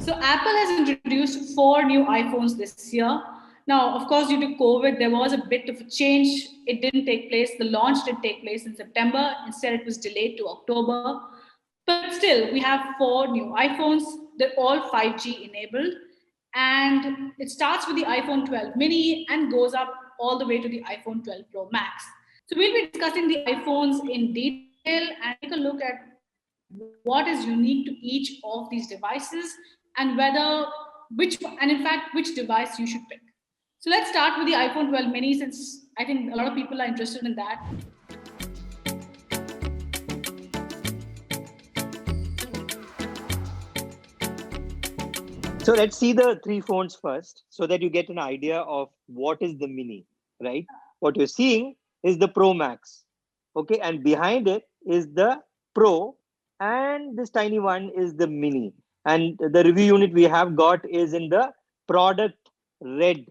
So Apple has introduced 4 new iPhones this year. Now, of course, due to COVID, there was a bit of a change. It didn't take place. The launch did take place in September. Instead, it was delayed to October. But still, we have 4 new iPhones. They're all 5G enabled. And it starts with the iPhone 12 mini and goes up all the way to the iPhone 12 Pro Max. So we'll be discussing the iPhones in detail and take a look at what is unique to each of these devices and whether and in fact which device you should pick. So let's start with the iPhone 12 mini since I think a lot of people are interested in that. So let's see the three phones first so that you get an idea of what is the mini, right? What you're seeing is the Pro Max, okay? And behind it is the Pro, and this tiny one is the mini. And the review unit we have got is in the product red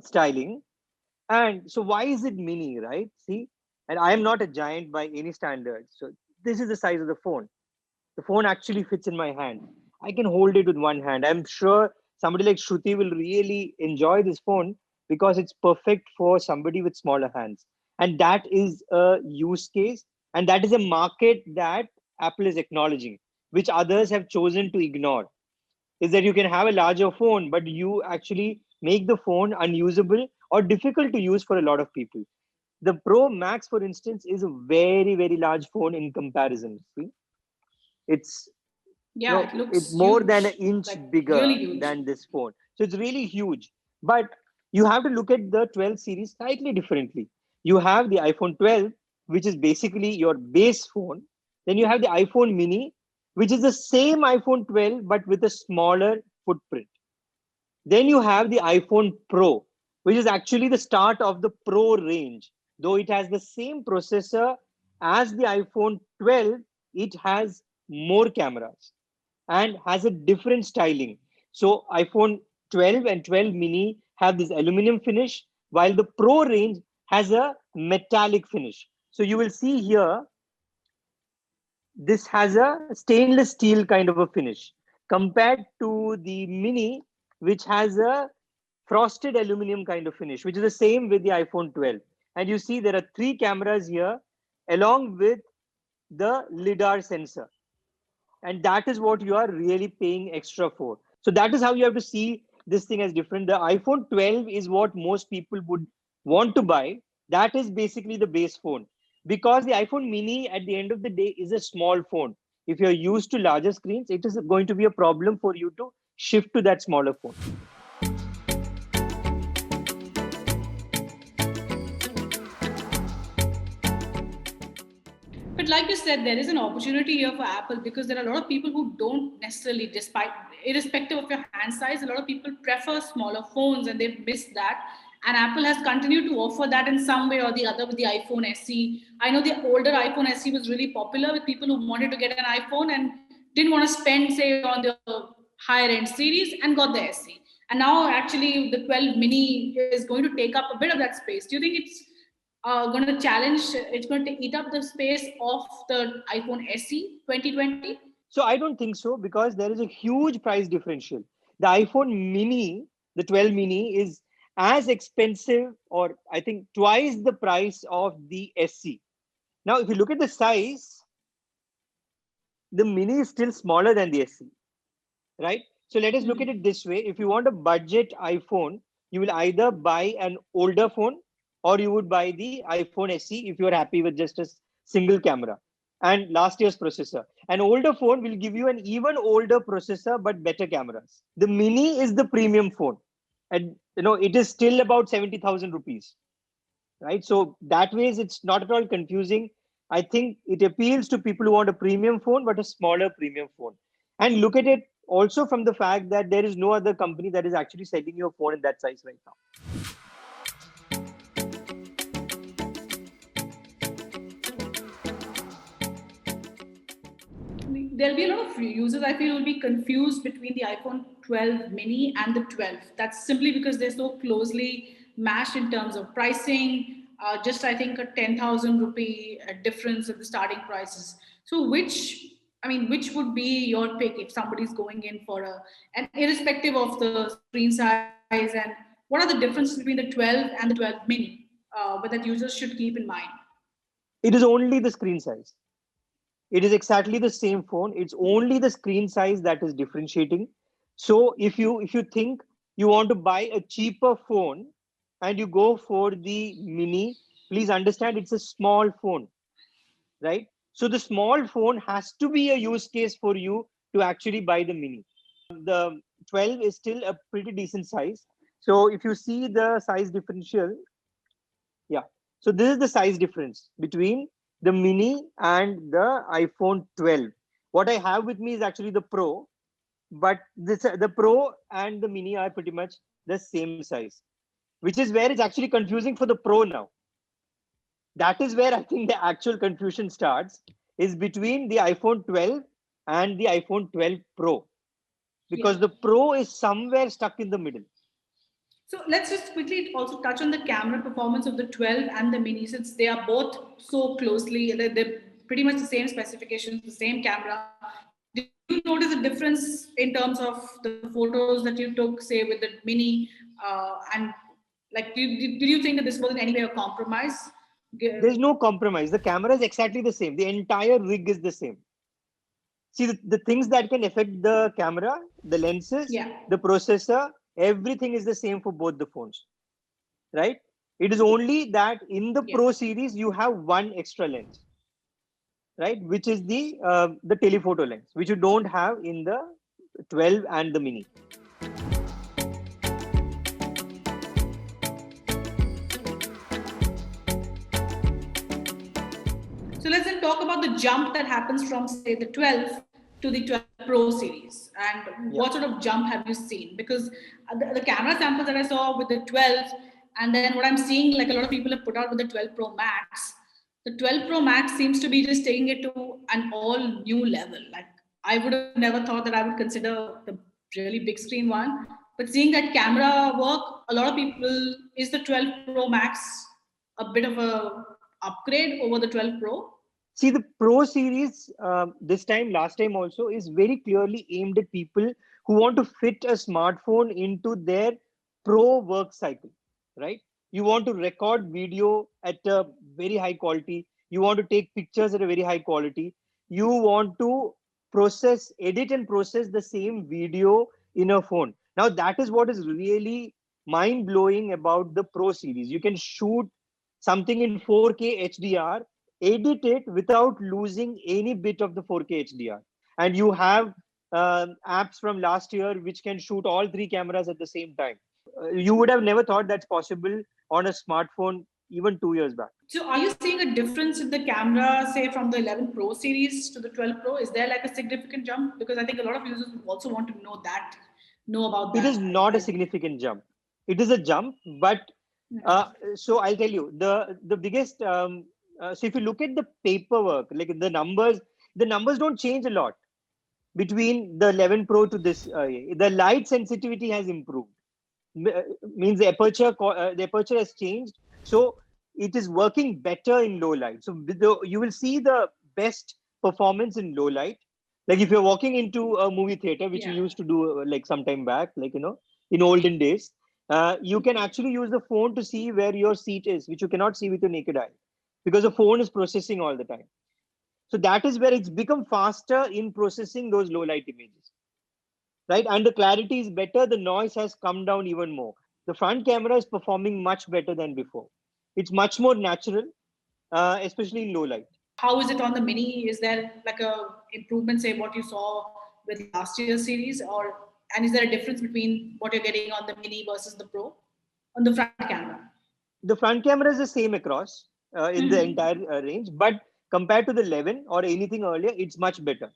styling. And so why is it mini, right? See, and I am not a giant by any standards. So this is the size of the phone. The phone actually fits in my hand. I can hold it with one hand. I'm sure somebody like Shruti will really enjoy this phone because it's perfect for somebody with smaller hands. And that is a use case. And that is a market that Apple is acknowledging, which others have chosen to ignore. Is that you can have a larger phone, but you actually make the phone unusable or difficult to use for a lot of people. The Pro Max, for instance, is a very, very large phone in comparison. See? It's Yeah, it it's looks more than an huge, inch like bigger really huge. than this phone. So it's really huge. But you have to look at the 12 series slightly differently. You have the iPhone 12, which is basically your base phone. Then you have the iPhone mini, which is the same iPhone 12 but with a smaller footprint. Then you have the iPhone Pro, which is actually the start of the Pro range. Though it has the same processor as the iPhone 12, it has more cameras and has a different styling. So iPhone 12 and 12 mini have this aluminum finish, while the Pro range has a metallic finish. So you will see here, this has a stainless steel kind of a finish compared to the mini, which has a frosted aluminum kind of finish, which is the same with the iPhone 12. And you see there are three cameras here along with the lidar sensor, and that is what you are really paying extra for. So that is how you have to see this thing as different. The iPhone 12 is what most people would want to buy. That is basically the base phone, because the iPhone mini at the end of the day is a small phone. If you're used to larger screens, it is going to be a problem for you to shift to that smaller phone. But like you said, there is an opportunity here for Apple because there are a lot of people who don't necessarily, despite irrespective of your hand size, a lot of people prefer smaller phones and they've missed that. And Apple has continued to offer that in some way or the other with the iPhone SE. I know the older iPhone SE was really popular with people who wanted to get an iPhone and didn't want to spend, say, on the higher end series and got the SE. And now actually the 12 mini is going to take up a bit of that space. Do you think it's going to challenge, it's going to eat up the space of the iPhone SE 2020? So I don't think so, because there is a huge price differential. The iPhone mini, the 12 mini, is as expensive, or I think twice the price of the SE. Now, if you look at the size, the mini is still smaller than the SE, right? So let us look at it this way. If you want a budget iPhone, you will either buy an older phone or you would buy the iPhone SE if you are happy with just a single camera and last year's processor. An older phone will give you an even older processor but better cameras. The mini is the premium phone, and it is still about 70,000 rupees, right? So that way it's not at all confusing. I think it appeals to people who want a premium phone but a smaller premium phone. And look at it also from the fact that there is no other company that is actually selling you a phone in that size right now. There'll be a lot of users I feel will be confused between the iPhone 12 mini and the 12. That's simply because they're so closely matched in terms of pricing. Just I think a 10,000 rupee difference in the starting prices. So which, I mean, which would be your pick if somebody's going in for and irrespective of the screen size, and what are the differences between the 12 and the 12 mini, but that users should keep in mind? It is only the screen size. It is exactly the same phone. It's only the screen size that is differentiating. So if you think you want to buy a cheaper phone and you go for the mini, please understand it's a small phone, right? So the small phone has to be a use case for you to actually buy the mini. The 12 is still a pretty decent size. So if you see the size differential, yeah. So this is the size difference between the mini and the iPhone 12. What I have with me is actually the Pro, but the Pro and the mini are pretty much the same size, which is where it's actually confusing for the Pro now. That is where I think the actual confusion starts, is between the iPhone 12 and the iPhone 12 Pro, because Yeah. the Pro is somewhere stuck in the middle. So let's just quickly also touch on the camera performance of the 12 and the mini, since they are both so closely, they're pretty much the same specifications, the same camera. Did you notice a difference in terms of the photos that you took, say, with the mini? And like, did you think that this was in any way a compromise? There's no compromise. The camera is exactly the same. The entire rig is the same. See, the things that can affect the camera, the lenses, Yeah. the processor, everything is the same for both the phones, right? It is only that in the Yeah. Pro series, you have one extra lens, right? Which is the telephoto lens, which you don't have in the 12 and the mini. So let's then talk about the jump that happens from, say, the 12 to the 12 Pro series, and what sort of jump have you seen? Because the camera samples that I saw with the 12, and then what I'm seeing, like a lot of people have put out with the 12 Pro Max, the 12 Pro Max seems to be just taking it to an all new level. Like, I would have never thought that I would consider the really big screen one, but seeing that camera work, a lot of people, is the 12 Pro Max a bit of a upgrade over the 12 Pro? See, the Pro series this time, last time also, is very clearly aimed at people who want to fit a smartphone into their Pro work cycle, right? You want to record video at a very high quality. You want to take pictures at a very high quality. You want to edit and process the same video in a phone. Now, that is what is really mind blowing about the Pro series. You can shoot something in 4K HDR, edit it without losing any bit of the 4K HDR. And you have apps from last year which can shoot all three cameras at the same time. You would have never thought that's possible on a smartphone even 2 years back. So, are you seeing a difference in the camera, say, from the 11 Pro series to the 12 Pro? Is there like a significant jump? Because I think a lot of users also want to know about It that. is not a significant jump. It is a jump, but so I'll tell you the biggest. So if you look at the paperwork, like the numbers don't change a lot between the 11 Pro to this. The light sensitivity has improved. Means the aperture has changed, so it is working better in low light. So you will see the best performance in low light. Like if you're walking into a movie theater, which we used to do like some time back, like in olden days, you can actually use the phone to see where your seat is, which you cannot see with your naked eye, because the phone is processing all the time. So that is where it's become faster in processing those low light images, right? And the clarity is better. The noise has come down even more. The front camera is performing much better than before. It's much more natural, especially in low light. How is it on the mini? Is there like a improvement, say, what you saw with last year's series, and is there a difference between what you're getting on the mini versus the Pro on the front camera? The front camera is the same across in the entire range, but compared to the 11 or anything earlier, it's much better.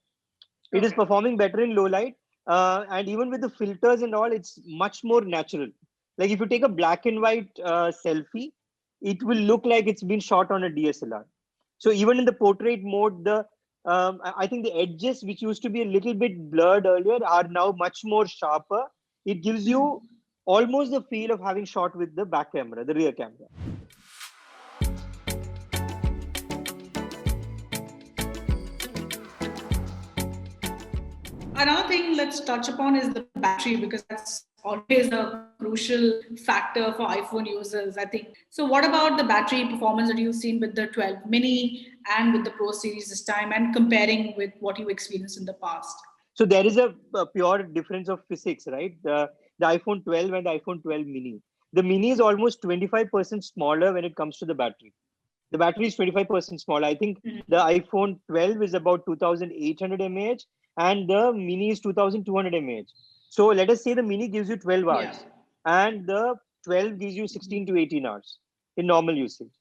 It is performing better in low light, and even with the filters and all, it's much more natural. Like if you take a black and white selfie, it will look like it's been shot on a DSLR. So even in the portrait mode, I think the edges, which used to be a little bit blurred earlier, are now much more sharper. It gives you almost the feel of having shot with the back camera, the rear camera. Another thing let's touch upon is the battery, because that's always a crucial factor for iPhone users, I think. So, what about the battery performance that you've seen with the 12 mini and with the Pro series this time, and comparing with what you experienced in the past? So there is a pure difference of physics, right? The iPhone 12 and the iPhone 12 mini. The mini is almost 25% smaller when it comes to the battery. The battery is 25% smaller. I think the iPhone 12 is about 2800 mAh and the mini is 2200 mAh. So let us say the mini gives you 12 hours and the 12 gives you 16 to 18 hours in normal usage,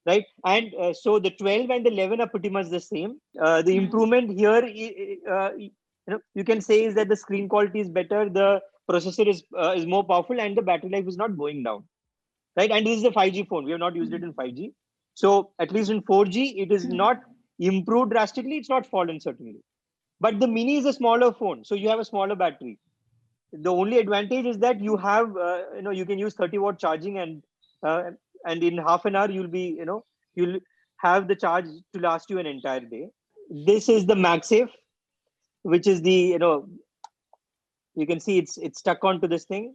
right? And so the 12 and the 11 are pretty much the same. The improvement here, you can say, is that the screen quality is better, the processor is more powerful, and the battery life is not going down, right? And this is a 5G phone. We have not used it in 5G. So at least in 4G, it is not improved drastically. It's not fallen certainly. But the mini is a smaller phone, so you have a smaller battery. The only advantage is that you have, you can use 30-watt charging, and in half an hour you'll have the charge to last you an entire day. This is the MagSafe, which is the you can see it's stuck onto this thing.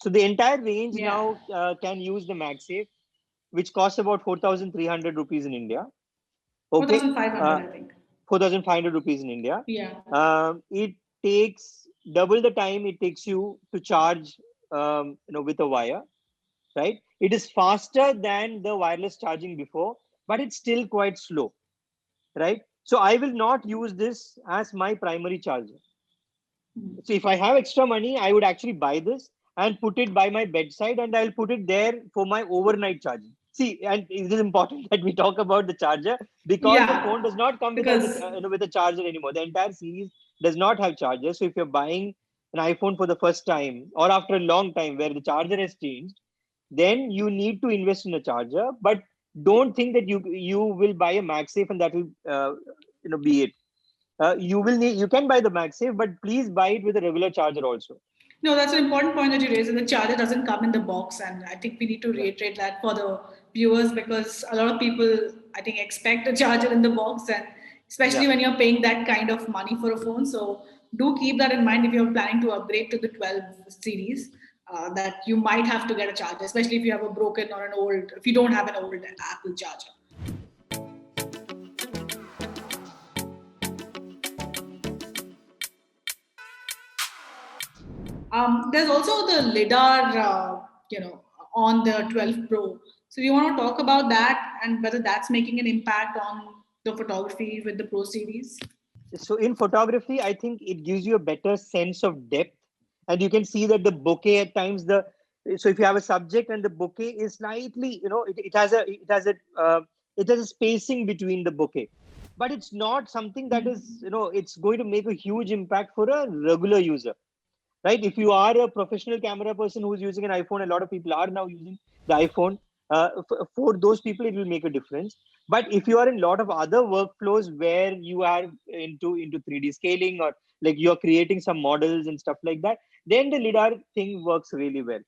So the entire range now can use the MagSafe, which costs about 4,300 rupees in India. Okay. 4,500, I think. 4,500 rupees in India. Yeah. It takes double the time it takes you to charge, with a wire, right? It is faster than the wireless charging before, but it's still quite slow, right? So I will not use this as my primary charger. So if I have extra money, I would actually buy this and put it by my bedside, and I'll put it there for my overnight charging. See, and it is important that we talk about the charger, because the phone does not come with a charger anymore. The entire series does not have charger. So if you're buying an iPhone for the first time or after a long time where the charger has changed, then you need to invest in a charger. But don't think that you will buy a MagSafe and that will be it. You can buy the MagSafe, but please buy it with a regular charger also. No, that's an important point that you raised. And the charger doesn't come in the box, and I think we need to reiterate that for the viewers, because a lot of people, I think, expect a charger in the box, and especially when you're paying that kind of money for a phone. So do keep that in mind if you're planning to upgrade to the 12 series. That you might have to get a charger, especially if you have a broken or if you don't have an old Apple charger. There's also the LiDAR, on the 12 Pro. So we want to talk about that and whether that's making an impact on the photography with the Pro series. So in photography, I think it gives you a better sense of depth, and you can see that the bokeh at times so if you have a subject and the bokeh is slightly, it has a spacing between the bokeh, but it's not something that is, it's going to make a huge impact for a regular user. Right? If you are a professional camera person who's using an iPhone, a lot of people are now using the iPhone. For those people, it will make a difference. But if you are in a lot of other workflows where you are into 3D scaling, or like you're creating some models and stuff like that, then the LiDAR thing works really well.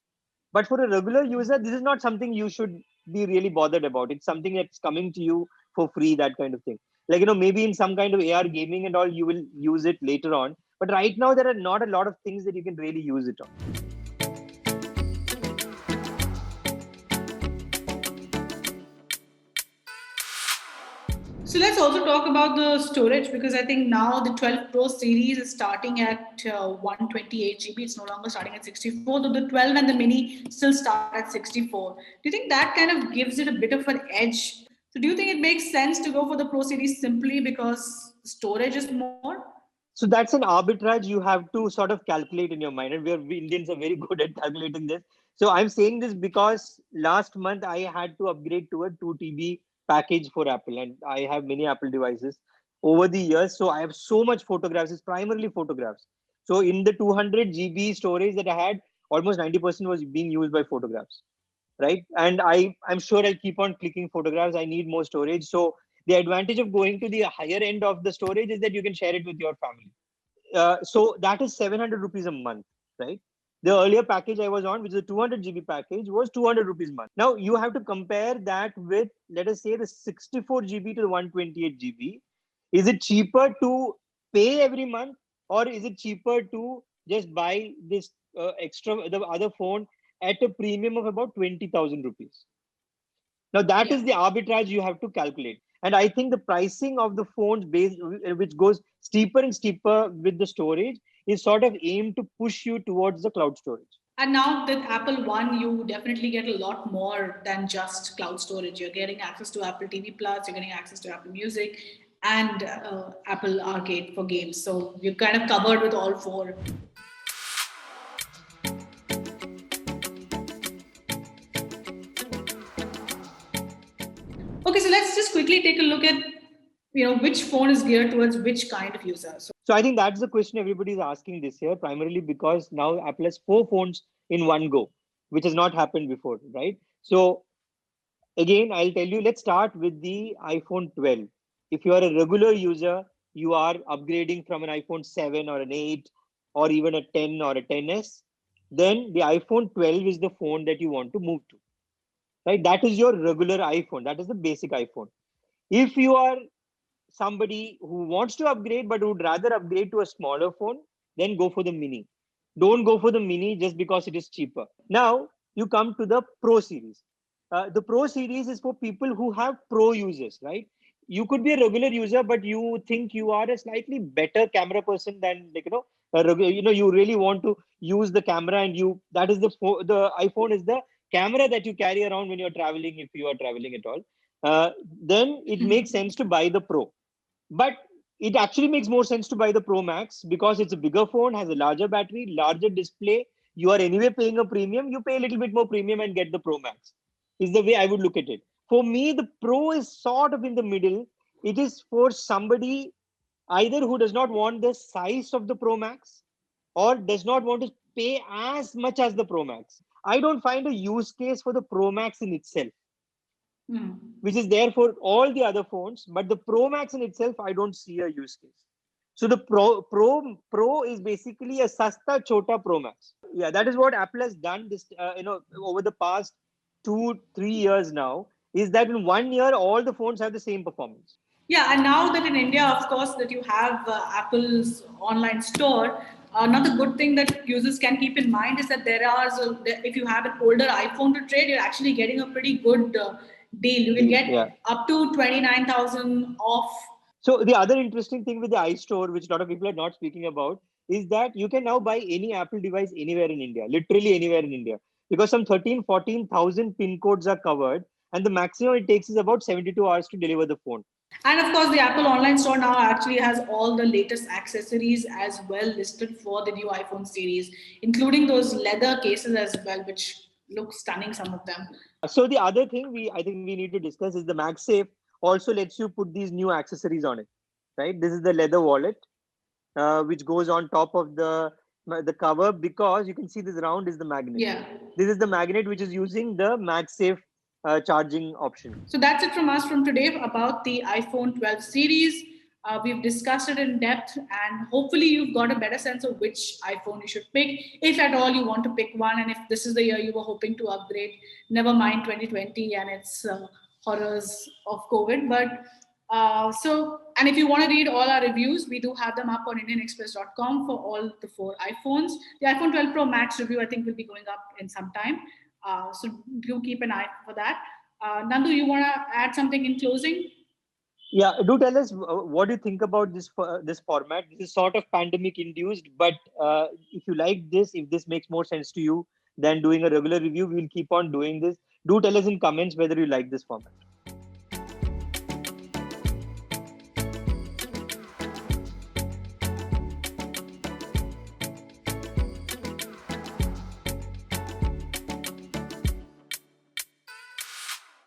But for a regular user, this is not something you should be really bothered about. It's something that's coming to you for free, that kind of thing. Like, maybe in some kind of AR gaming and all, you will use it later on. But right now, there are not a lot of things that you can really use it on. So let's also talk about the storage, because I think now the 12 Pro series is starting at 128 GB. It's no longer starting at 64. Though the 12 and the mini still start at 64. Do you think that kind of gives it a bit of an edge? So do you think it makes sense to go for the Pro series simply because storage is more? So that's an arbitrage you have to sort of calculate in your mind. And we Indians are very good at calculating this. So I'm saying this because last month I had to upgrade to a 2 TB package for Apple, and I have many Apple devices over the years. So I have so much photographs. It's primarily photographs. So in the 200 GB storage that I had, almost 90% was being used by photographs, right? And I'm sure I'll keep on clicking photographs. I need more storage. So the advantage of going to the higher end of the storage is that you can share it with your family. So that is 700 rupees a month, right? The earlier package I was on, which is a 200 GB package, was 200 rupees a month. Now you have to compare that with, let us say, the 64 GB to the 128 GB. Is it cheaper to pay every month, or is it cheaper to just buy this the other phone at a premium of about 20,000 rupees? Now that is the arbitrage you have to calculate. And I think the pricing of the phones based, which goes steeper and steeper with the storage, is sort of aimed to push you towards the cloud storage. And now with Apple One, you definitely get a lot more than just cloud storage. You're getting access to Apple TV Plus, you're getting access to Apple Music, and Apple Arcade for games. So you're kind of covered with all four. Okay, so let's just quickly take a look at which phone is geared towards which kind of user. So I think that's the question everybody is asking this year, primarily because now Apple has 4 phones in one go, which has not happened before, right? So again, I'll tell you, let's start with the iPhone 12. If you are a regular user, you are upgrading from an iPhone 7 or an 8 or even a 10 or a 10s, then the iPhone 12 is the phone that you want to move to, right? That is your regular iPhone. That is the basic iPhone. If you are somebody who wants to upgrade but would rather upgrade to a smaller phone, then go for the mini. Don't go for the mini just because it is cheaper. Now you come to the Pro series. The Pro series is for people who have pro users, right? You could be a regular user, but you think you are a slightly better camera person than you really want to use the camera, and that is the iPhone is the camera that you carry around when you're traveling, if you are traveling at all. Then it makes sense to buy the Pro. But it actually makes more sense to buy the Pro Max because it's a bigger phone, has a larger battery, larger display. You are anyway paying a premium. You pay a little bit more premium and get the Pro Max, is the way I would look at it. For me, the Pro is sort of in the middle. It is for somebody either who does not want the size of the Pro Max or does not want to pay as much as the Pro Max. I don't find a use case for the Pro Max in itself. Which is there for all the other phones, but the Pro Max in itself, I don't see a use case. So the Pro is basically a sasta chota Pro Max. Yeah, that is what Apple has done this, over the past 2-3 years now, is that in 1 year, all the phones have the same performance. Yeah, and now that in India, of course, that you have Apple's online store, another good thing that users can keep in mind is that if you have an older iPhone to trade, you're actually getting a pretty good deal. You can get up to 29,000 off. So the other interesting thing with the iStore, which a lot of people are not speaking about, is that you can now buy any Apple device anywhere in India, literally anywhere in India, because some 13,000-14,000 pin codes are covered, and the maximum it takes is about 72 hours to deliver the phone. And of course, the Apple online store now actually has all the latest accessories as well listed for the new iPhone series, including those leather cases as well, which look stunning, some of them. So the other thing I think we need to discuss is the MagSafe also lets you put these new accessories on it, right? This is the leather wallet, which goes on top of the cover, because you can see this round is the magnet. Yeah. This is the magnet which is using the MagSafe charging option. So that's it from us from today about the iPhone 12 series. We've discussed it in depth, and hopefully you've got a better sense of which iPhone you should pick, if at all you want to pick one. And if this is the year you were hoping to upgrade, never mind 2020 and its horrors of COVID. But and if you want to read all our reviews, we do have them up on indianexpress.com for all the 4 iPhones. The iPhone 12 Pro Max review, I think, will be going up in some time. So do keep an eye for that. Nandu, you want to add something in closing? Yeah, do tell us what do you think about this format. This is sort of pandemic induced, but if you like this, if this makes more sense to you than doing a regular review, we will keep on doing this. Do tell us in comments whether you like this format.